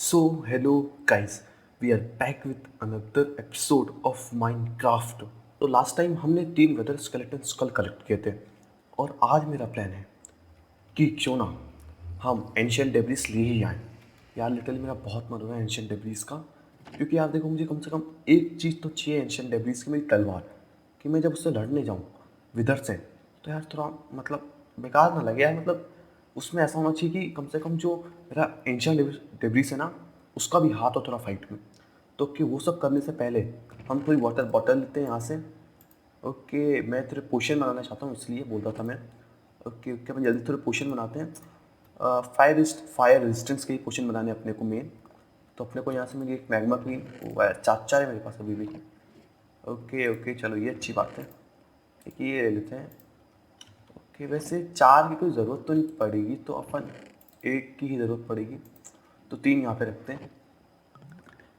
So, hello guys, we are back with another episode of Minecraft. तो last time हमने 3 weather skeleton school collect किए थे और आज मेरा प्लान है कि क्यों ना हम एंशियंट डेब्रिस ले ही आए। यार लिटरली मेरा बहुत मन हो रहा है एंशियंट डेब्रिस का, क्योंकि यार देखो मुझे कम से कम एक चीज़ तो चाहिए एंशियंट डेब्रिस की, मेरी तलवार, कि मैं जब उससे लड़ने जाऊँ विदर से तो यार थोड़ा मतलब बेकार ना लगे यार। मतलब उसमें ऐसा होना चाहिए कि कम से कम जो मेरा एंशियंट डेब्रिस है ना उसका भी हाथ हो थोड़ा फाइट में। तो कि वो सब करने से पहले हम थोड़ी वाटर बॉटल लेते हैं यहाँ से। ओके, मैं थोड़े पोशन बनाना चाहता हूँ इसलिए बोल रहा था मैं। ओके ओके, अपन जल्दी थोड़े पोशन बनाते हैं। फायर रेजिस्टेंस के ही पोशन बनाने हैं अपने को मेन। तो अपने को यहाँ से मिली एक मैग्मा क्वीन, चार चार है मेरे पास अभी भी। ओके ओके, चलो ये अच्छी बात है। एक ये ले लेते हैं। ओके, वैसे चार की कोई ज़रूरत तो नहीं पड़ेगी, तो अपन एक की ही ज़रूरत पड़ेगी, तो 3 यहाँ पे रखते हैं।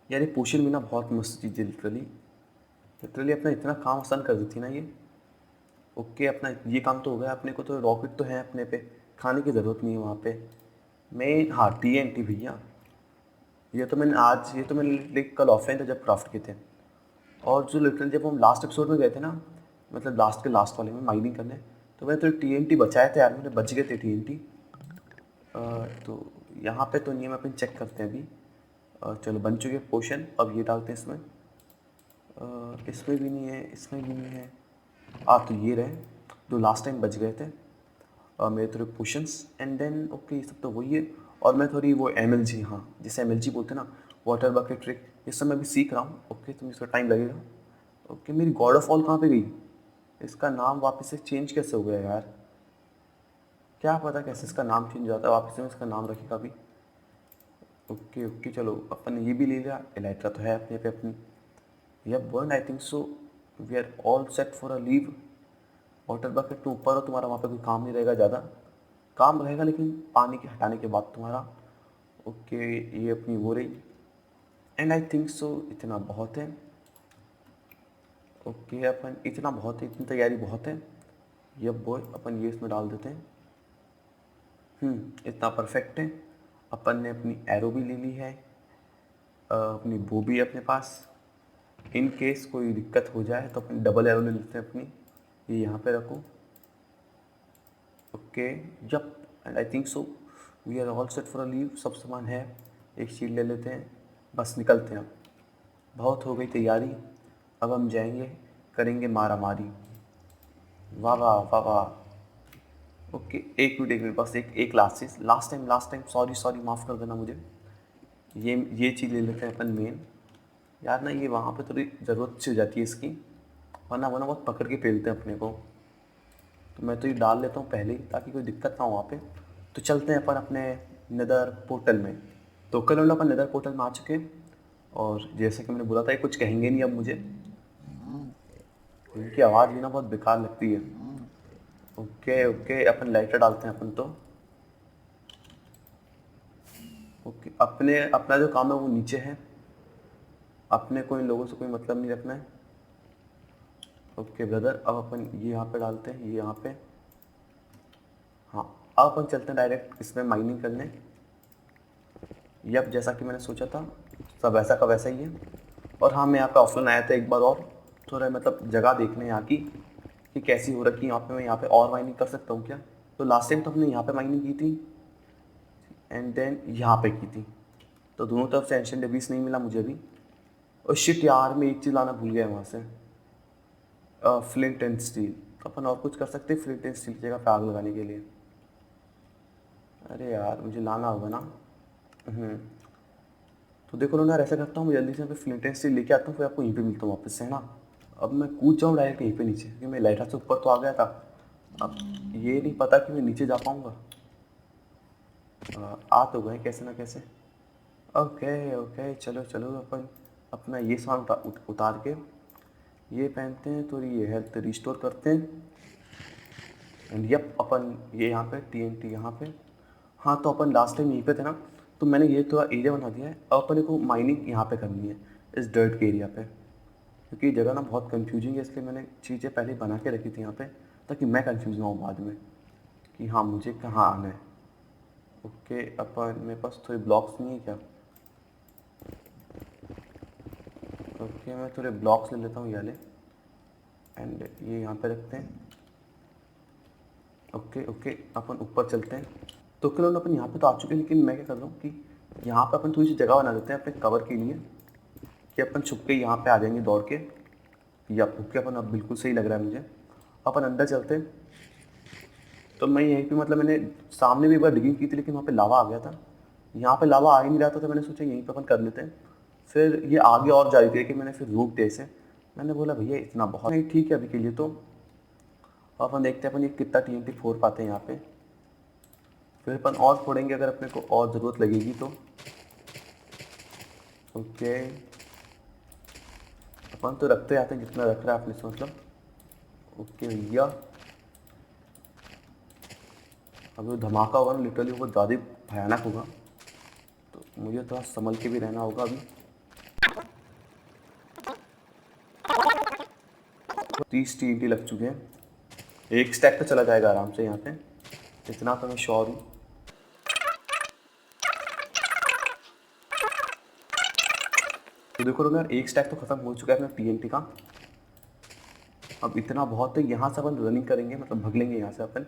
यार ये पोशन भी ना बहुत मस्त चीज़ है लिटरली। लिटरली अपना इतना काम आसान कर देती ना ये। ओके, अपना ये काम तो हो गया। अपने को तो रॉकेट तो है अपने पे, खाने की ज़रूरत नहीं है वहाँ पे। मैं हाँ TNT भैया, ये तो मैंने लाइक कल ऑफलाइन था जब क्राफ्ट किए थे। और जो लिटरली जब हम लास्ट एपिसोड में गए थे ना, मतलब लास्ट के लास्ट वाले में माइनिंग करने, तो मैंने तो TNT बचाए थे यार, मेरे बच गए थे TNT। तो यहाँ पे तो नहीं है, मैं अपन चेक करते हैं अभी। चलो बन चुके पोशन, अब ये डालते हैं इसमें। इसमें भी नहीं है, इसमें भी नहीं है। तो ये रहे जो लास्ट टाइम बच गए थे। मेरे थोड़े पोशंस एंड देन ओके, ये सब तो वही है। और मैं थोड़ी वो MLG, हाँ जिसे MLG बोलते हैं ना, वाटर बकेट ट्रिक, ये सब मैं भी सीख रहा हूँ। ओके, तो इसका टाइम लगेगा। ओके, मेरी गॉड ऑफ ऑल कहाँ पे गई? इसका नाम वापस से चेंज कैसे हो गया यार? क्या पता कैसे इसका नाम चेंज हो जाता है, वापस से मैं इसका नाम रखेगा अभी। ओके ओके, चलो अपन ने ये भी ले लिया। एलाइट्रा तो है अपने पे अपनी। यह burn I think so. We are all set for a leave. Water bucket में ऊपर हो तुम्हारा, वहाँ पे कोई काम नहीं रहेगा ज़्यादा। काम रहेगा लेकिन पानी के हटाने के बाद तुम्हारा। ओके, ये अपनी वो रही। एंड आई थिंक सो इतना बहुत है। ओके, अपन इतना बहुत है, इतनी तैयारी बहुत है। ये बॉय अपन ये इसमें डाल देते हैं। इतना परफेक्ट है। अपन ने अपनी एरो भी ले ली है। अपनी बो भी है अपने पास। इन केस कोई दिक्कत हो जाए तो अपन डबल एरो ले लेते हैं अपनी। ये यहाँ पे रखो। ओके, जब and I think so we are all set for a leave. सब सामान है, एक शीट ले लेते हैं, बस निकलते हैं अब। बहुत हो गई तैयारी, अब हम जाएंगे, करेंगे मारा मारी। वाह वाह वाह वाह। ओके, एक मिनट मेरे पास एक लास्ट टाइम सॉरी सॉरी, माफ़ कर देना मुझे। ये चीज़ ले लेते हैं अपन मेन। यार ना ये वहाँ पे थोड़ी ज़रूरत सी हो जाती है इसकी, वरना वरना बहुत पकड़ के पेलते हैं अपने को। तो मैं तो ये डाल लेता हूँ पहले ही, ताकि कोई दिक्कत ना हो वहाँ पे। तो चलते हैं अपन अपने नेदर पोर्टल में। तो कल हम लोग अपन नेदर पोर्टल में आ चुके हैं। और जैसे कि मैंने बोला था, ये कुछ कहेंगे नहीं अब मुझे। इनकी आवाज़ भी ना बहुत बेकार लगती है। ओके ओके, अपन लाइटर डालते हैं अपन तो। ओके, अपने अपना जो काम है वो नीचे है, अपने को इन लोगों से कोई मतलब नहीं रखना है। ओके ब्रदर, अब अपन ये यहाँ पे डालते हैं, ये यहाँ पे। हाँ, अब अपन चलते हैं डायरेक्ट इसमें माइनिंग करने। यप, जैसा कि मैंने सोचा था, सब वैसा का वैसा ही है। और हाँ, मैं यहाँ पे ऑफलाइन आया था एक बार और, थोड़ा मतलब जगह देखने यहाँ की कि कैसी हो रखी है यहाँ पे। मैं यहाँ पे और माइनिंग कर सकता हूँ क्या? तो लास्ट टाइम तो हमने यहाँ पे माइनिंग की थी एंड देन यहाँ पे की थी, तो दोनों तरफ से एंशिएंट डेब्रिस नहीं मिला मुझे भी। और शिट यार, मैं एक चीज़ लाना भूल गया वहाँ से, फ्लिंट एंड स्टील। तो अपन और कुछ कर सकते हैं फ्लिंट एंड स्टील की जगह पे आग लगाने के लिए। अरे यार, मुझे लाना होगा ना। हम्म, तो देखो ना यार, ऐसा करता हूँ मैं जल्दी से यहाँ पे फ्लिंट एंड स्टील लेके आता हूँ, फिर आपको यहीं पे मिलता हूँ वापस से, है ना। अब मैं कूद जाऊँ डायरेक्ट यहीं पे नीचे, क्योंकि मैं लाइटर से ऊपर तो आ गया था। अब ये नहीं पता कि मैं नीचे जा पाऊँगा। आ तो गए कैसे ना कैसे। ओके ओके, चलो चलो, अपन अपना ये सामान उतार के ये पहनते हैं, थोड़ी ये हेल्थ रिस्टोर करते हैं। एंड यप, अपन ये यहाँ पे TNT यहाँ पे। हाँ, तो अपन लास्ट टाइम यहीं पे थे ना, तो मैंने ये थोड़ा एरिया बना दिया है। अब अपन को माइनिंग यहाँ पे करनी है, इस डर्ट के एरिया पे, क्योंकि ये जगह ना बहुत कंफ्यूजिंग है, इसलिए मैंने चीज़ें पहले बना के रखी थी यहाँ पे, ताकि मैं कंफ्यूज ना हूँ बाद में कि हाँ मुझे कहाँ आना है। ओके, अपन मेरे पास थोड़े ब्लॉक्स नहीं है क्या? ओके, मैं थोड़े ब्लॉक्स ले लेता हूँ ये वाले, एंड ये यहाँ पे रखते हैं। ओके ओके, अपन ऊपर चलते हैं। तो फिर अपन यहाँ पे तो आ चुके हैं, लेकिन मैं क्या कर रहा हूँ कि यहाँ पे अपन थोड़ी सी जगह बना देते हैं अपने कवर के लिए, कि अपन छुप के यहाँ पे आ जाएंगे दौड़ के, या ओके अपन अब बिल्कुल सही लग रहा है मुझे। अपन अंदर चलते हैं। तो मैं यहीं पे मतलब मैंने सामने भी एक बार डिगिंग की थी, लेकिन वहाँ पे लावा आ गया था। यहाँ पे लावा आ ही नहीं रहा था, तो मैंने सोचा यहीं पे अपन कर लेते हैं। फिर ये आगे और जा रही थी कि मैंने फिर रोक दिया इसे। मैंने बोला भैया इतना बहुत नहीं, ठीक है अभी के लिए। तो अपन देखते हैं अपन ये कितना TNT फोड़ पाते हैं यहाँ पे। फिर अपन और फोड़ेंगे अगर अपने को और ज़रूरत लगेगी तो। ओके, अपन तो रखते आते हैं जितना रख रहा है अपने से, मतलब। ओके भैया, अब जो धमाका होगा ना लिटरली वो ज़्यादा भयानक होगा, तो मुझे थोड़ा संभल के भी रहना होगा अभी। 30 TNT लग चुके हैं, एक स्टैक तो चला जाएगा आराम से यहाँ पे, इतना तो मैं श्योर हूँ। तो देखो यार, एक स्टैक तो खत्म हो चुका है अपना TNT का। अब इतना बहुत है, यहाँ से अपन रनिंग करेंगे, मतलब भाग लेंगे यहाँ से अपन।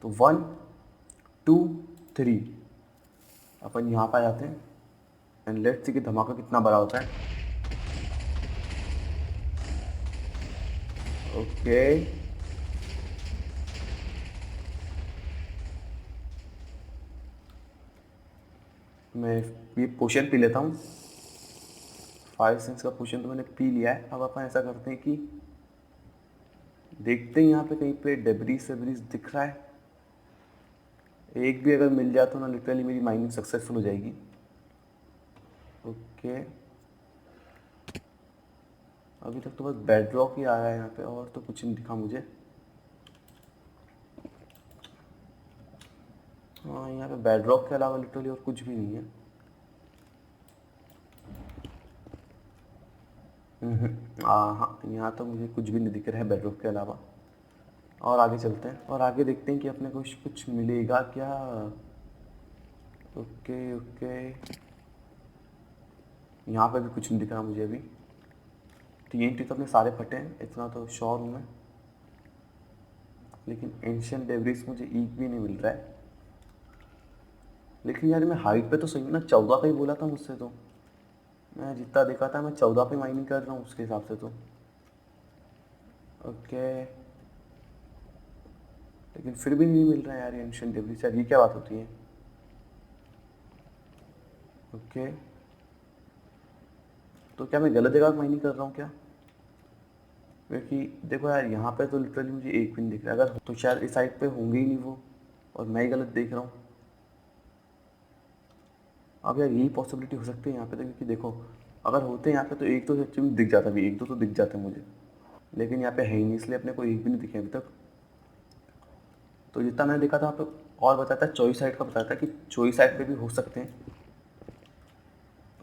तो 1 2 3 अपन यहाँ पर आ जाते हैं, एंड लेट्स सी कि धमाका कितना बड़ा होता है। ओके, मैं ये पोशन पी लेता हूँ। 5 सेंस का पोशन तो मैंने पी लिया है। अब अपन ऐसा करते हैं कि देखते हैं यहाँ पे कहीं पे डेब्रीज वेब्रीज दिख रहा है। एक भी अगर मिल जाए तो ना लिटरली मेरी माइनिंग सक्सेसफुल हो जाएगी। ओके, अभी तक तो बस बेड रॉक ही आया है यहाँ पे, और तो कुछ नहीं दिखा मुझे। हाँ, यहाँ पे बेड रॉक के अलावा लिटरली और कुछ भी नहीं है। हाँ, यहाँ तो मुझे कुछ भी नहीं दिख रहा है बेड रॉक के अलावा। और आगे चलते हैं और आगे देखते हैं कि अपने को कुछ मिलेगा क्या। ओके ओके, यहाँ पे भी कुछ नहीं दिख रहा मुझे अभी। TNT तो अपने सारे फटे हैं, इतना तो श्योर हूँ मैं, लेकिन एंशियंट डेब्रिस मुझे एक भी नहीं मिल रहा है। लेकिन यार मैं हाइट पे तो सही हूँ ना, 14 का ही बोला था मुझसे, तो मैं जितना देखा था मैं 14 पे माइनिंग कर रहा हूँ उसके हिसाब से तो। ओके, लेकिन फिर भी नहीं मिल रहा है यार एंशियंट डेब्रिस। यार ये क्या बात होती है। ओके, तो क्या मैं गलत जगह माइनिंग कर रहा हूँ क्या? क्योंकि देखो यार, यहाँ पे तो लिटरली मुझे एक भी नहीं दिख रहा। अगर तो शायद इस साइड पे होंगे ही नहीं वो, और मैं ही गलत देख रहा हूँ। अब यार यही पॉसिबिलिटी हो सकती है यहाँ पे तो, क्योंकि देखो अगर होते यहाँ पे तो एक तो सच्ची में दिख जाता भी, एक दो तो दिख जाते मुझे, लेकिन यहाँ पे है ही नहीं, इसलिए अपने को एक भी नहीं दिखे अभी तक। तो जितना मैंने देखा था वहाँ पे और बताया था, चौई साइड का बताया था कि चौई साइड पे भी हो सकते हैं।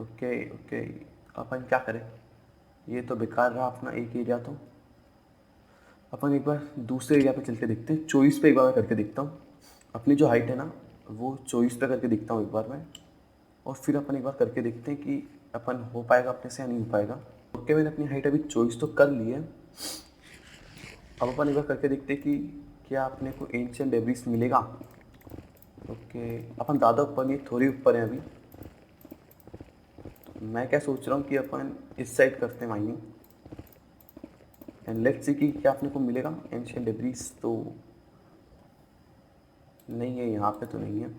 ओके ओके, अपन क्या करें, ये तो बेकार रहा अपना एक एरिया। तो अपन एक बार दूसरे एरिया पे चल के देखते हैं, चॉइस पे एक बार मैं करके देखता हूँ। अपनी जो हाइट है ना वो चॉइस पे करके देखता हूँ एक बार मैं, और फिर अपन एक बार करके देखते हैं कि अपन हो पाएगा अपने से या नहीं हो पाएगा। ओके, मैंने अपनी हाइट अभी चॉइस तो कर ली है। अब अपन एक बार करके देखते हैं कि क्या अपने को एंशियंट डेब्रिस मिलेगा। ओके, अपन ज़्यादा ऊपर नहीं, थोड़ी ऊपर है अभी। तो मैं क्या सोच रहा हूँ कि अपन इस साइड करते हैं माइनिंग, एंड लेट्स सी कि क्या अपने को मिलेगा एंशियंट डेब्रिस। तो नहीं है, यहाँ पे तो नहीं है,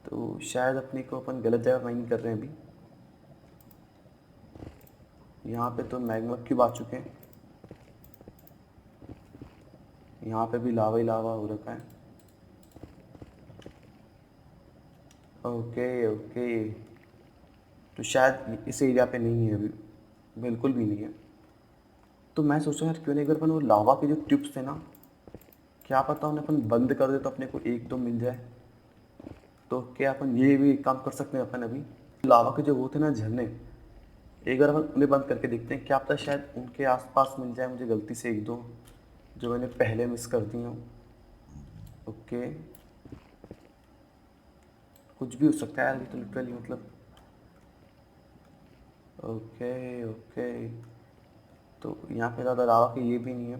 तो शायद अपने को अपन गलत जगह माइनिंग कर रहे हैं अभी। यहाँ पे तो मैग्मा क्यूब आ चुके हैं, यहाँ पे भी लावा ही लावा हो रखा है। ओके ओके, तो शायद इस एरिया पे नहीं है अभी, बिल्कुल भी नहीं है। तो मैं सोचा यार क्यों नहीं एक बार अपन वो लावा के जो ट्यूब्स थे ना, क्या पता उन्हें अपन बंद कर दे तो अपने को एक दो मिल जाए। तो क्या अपन ये भी एक काम कर सकते हैं अपन अभी, लावा के जो वो थे ना झरने, एक बार अपन उन्हें बंद करके देखते हैं, क्या पता शायद उनके आसपास मिल जाए मुझे गलती से एक दो जो मैंने पहले मिस कर दी हूँ। ओके, कुछ भी हो सकता है यार, ये तो लिटरली मतलब ओके ओके, तो यहाँ पे ज़्यादा लावा के ये भी नहीं है,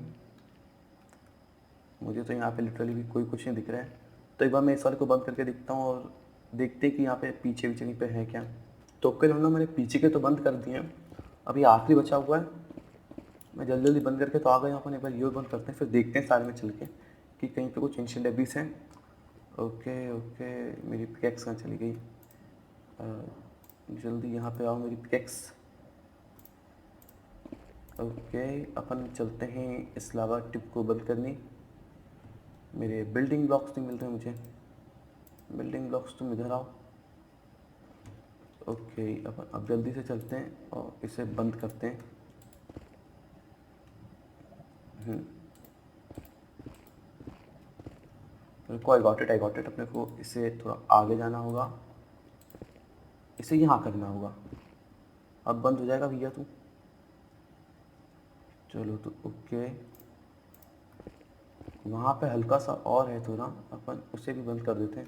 मुझे तो यहाँ पे लिटरली भी कोई कुछ नहीं दिख रहा है। तो एक बार मैं इस वाले को बंद करके देखता हूँ और देखते हैं कि यहाँ पे पीछे पीछे कहीं पे है क्या। तो ओके लोग ना, मैंने पीछे के तो बंद कर दिए हैं, अभी आखिरी बचा हुआ है। मैं जल्दी जल्दी बंद करके तो आ गया अपन, एक बार ये बंद करते हैं, फिर देखते हैं सारे में चल के कि कहीं पे कुछ एंशिएंट डेब्रिस हैं। ओके ओके, मेरी पिकेक्स कहाँ चली गई? जल्दी यहाँ पे आओ मेरी पिकेक्स। ओके, अपन चलते हैं इस लावा टिप को बंद करने। मेरे बिल्डिंग ब्लॉक्स नहीं मिल रहे मुझे, बिल्डिंग ब्लॉक्स तुम इधर आओ। ओके, अपन अब जल्दी से चलते हैं और इसे बंद करते हैं। रुको, आई गॉट इट। अपने को इसे थोड़ा आगे जाना होगा, इसे यहाँ करना होगा। अब बंद हो जाएगा भैया तू। चलो तो ओके, वहाँ पे हल्का सा और है थोड़ा, अपन उसे भी बंद कर देते हैं।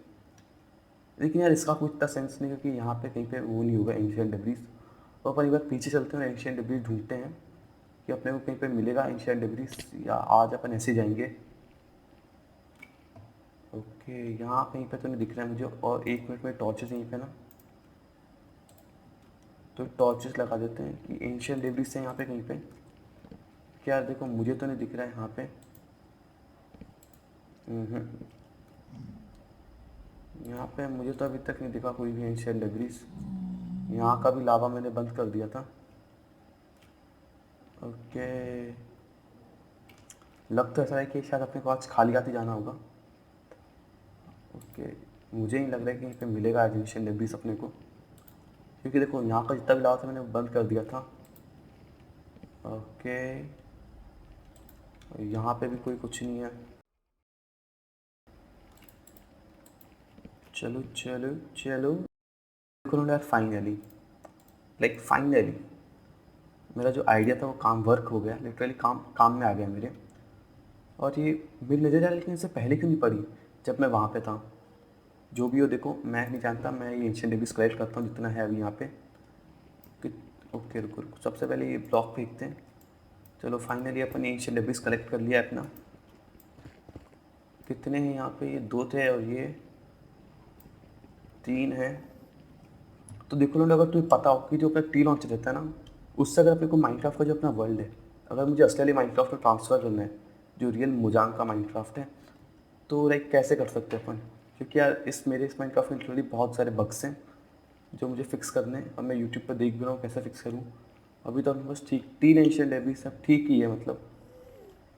लेकिन यार इसका कोई इतना सेंस नहीं, क्योंकि यहाँ पे कहीं पे वो नहीं होगा एंशिएंट डेब्रिस। और अपन एक बार पीछे चलते हैं और एंशिएंट डेब्रिस ढूंढते हैं कि अपने को कहीं पे मिलेगा एंशिएंट डेब्रिस, या आज अपन ऐसे जाएंगे। ओके, यहाँ कहीं पे तो नहीं दिख रहा है मुझे, और 1 मिनट में टॉर्चेस यहीं पे ना, तो टॉर्चेस लगा देते हैं कि एंशिएंट डेब्रिस है यहाँ पे कहीं पे। क्या देखो, मुझे तो नहीं दिख रहा है यहाँ पे। यहाँ पे मुझे तो अभी तक नहीं दिखा कोई भी एंशिएंट डेब्रिस। यहाँ का भी लावा मैंने बंद कर दिया था। ओके, लग तो ऐसा है कि शायद अपने को आज खाली हाथ ही जाना होगा। ओके, मुझे नहीं लग रहा है कि कहीं पे मिलेगा आज एंशिएंट डेब्रिस अपने को, क्योंकि देखो यहाँ का जितना भी लावा था मैंने बंद कर दिया था। ओके, यहाँ पे भी कोई कुछ नहीं है। चलो चलो चलो, देखो यार, फाइनली मेरा जो आइडिया था वो काम वर्क हो गया, लिटरली काम काम में आ गया मेरे। और ये मेरी नज़र आ, लेकिन इससे पहले क्यों नहीं पड़ी जब मैं वहाँ पे था? जो भी हो, देखो मैं नहीं जानता, मैं ये एंशिएंट डेब्रिस कलेक्ट करता हूँ जितना है अभी यहाँ पे। ओके रुको रुको, सबसे पहले ये ब्लॉक फेंकते हैं। चलो फाइनली अपन एंशिएंट डेब्रिस कलेक्ट कर लिया अपना। कितने हैं यहाँ पे? ये 2 थे और ये 3 हैं। तो देखो लोग, अगर तुम्हें पता हो कि जो अपना टी लॉन्चर रहता है ना, उससे अगर अपने को माइनक्राफ्ट का जो अपना वर्ल्ड है, अगर मुझे असली माइनक्राफ्ट में ट्रांसफ़र करना है, जो रियल मोजांग का माइनक्राफ्ट है, तो लाइक कैसे कर सकते हैं अपन? क्योंकि यार इस माइनक्राफ्ट में लिटरली बहुत सारे बग्स हैं जो मुझे फ़िक्स करने हैं, और मैं यूट्यूब पर देख भी रहा हूँ कैसे फ़िक्स करूँ। अभी तो बस ठीक 3 एंशिएंट डेब्रिस सब ठीक ही है, मतलब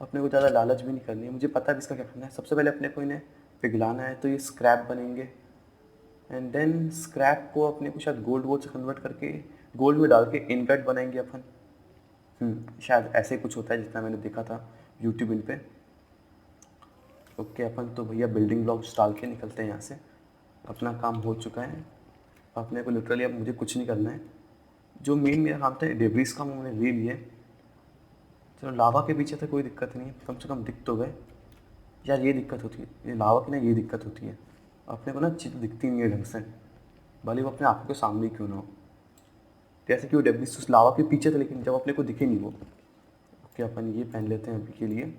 अपने को ज़्यादा लालच भी नहीं करनी है। मुझे पता है इसका क्या करना है। सबसे पहले अपने को इन्हें पिघलाना है, तो ये स्क्रैप बनेंगे, एंड देन स्क्रैप को अपने को शायद गोल्ड से कन्वर्ट करके गोल्ड में डाल के इनगट बनाएंगे अपन। शायद ऐसे ही कुछ होता है जितना मैंने देखा था यूट्यूब इन पे। ओके, अपन तो भैया बिल्डिंग ब्लॉक्स डाल के निकलते हैं यहाँ से। अपना काम हो चुका है, अपने को लिटरली अब मुझे कुछ नहीं करना है। जो मेन मेरा काम था डेब्रिस का, मैंने ले लिया। चलो, लावा के पीछे तो कोई दिक्कत नहीं है, कम से कम दिख तो गए। यार ये दिक्कत होती है, ये लावा की ना ये दिक्कत होती है, अपने को ना चीज़ दिखती नहीं है ढंग से, भले वो अपने आँखों के सामने ही क्यों ना हो। जैसे कि वो डेब्रिस उस लावा के पीछे था, लेकिन जब अपने को दिखे नहीं वो। ओके, अपन ये पहन लेते हैं अभी के लिए,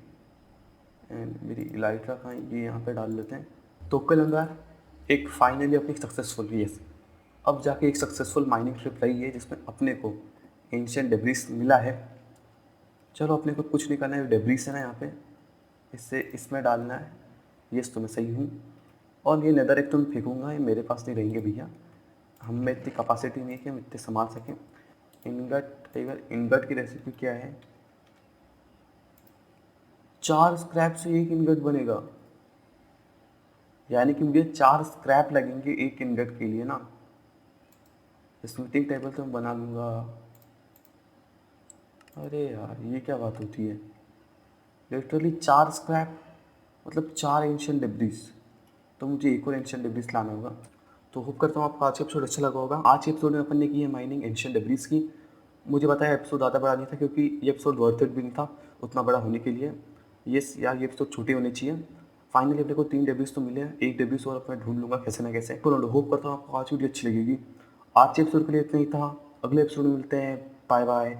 एंड मेरी इलाइट्रा का ये यहाँ पे डाल लेते हैं। तो कल अंगार एक फाइनली अपनी सक्सेसफुल, यस, अब जाके एक सक्सेसफुल माइनिंग ट्रिप रही है जिसमें अपने को एंशिएंट डेब्रिस मिला है। चलो, अपने को कुछ नहीं करना है, डेब्रिस है ना यहाँ पे, इससे इसमें डालना है। यस, तो मैं सही हूँ। और ये नेदर एक तो मैं फेंकूँगा, ये मेरे पास नहीं रहेंगे भैया, हम में इतनी कैपेसिटी नहीं है कि हम इतने संभाल सकें। इनगट, एक बार इनगट की रेसिपी क्या है? 4 स्क्रैप से 1 इनगट बनेगा, यानी कि मुझे 4 स्क्रैप लगेंगे 1 इनगट के लिए ना। स्मिथिंग टेबल तो मैं बना लूँगा। अरे यार, ये क्या बात होती है? लिटरली 4 स्क्रैप मतलब 4 एंशिएंट डेब्रिस, तो मुझे एक और एंशिएंट डेब्रिस लाना होगा। तो होप करता हूँ आपको आज का एपिसोड अच्छा लगा होगा। आज के एपिसोड में अपन ने की है माइनिंग एंशिएंट डेब्रिस की। मुझे पता है एपिसोड ज़्यादा बड़ा नहीं था, क्योंकि ये एपिसोड वर्थ इट भी नहीं था उतना बड़ा होने के लिए। ये यार ये एपिसोड छोटे होने चाहिए। फाइनली अपने को 3 डेब्रिस तो मिले हैं, 1 डेब्रिस और मैं ढूंढ लूँगा कैसे ना कैसे। तो होप करता हूँ आपको आज वीडियो अच्छी लगेगी। आज के एपिसोड के लिए इतना ही था। अगले एपिसोड में मिलते हैं। Bye bye.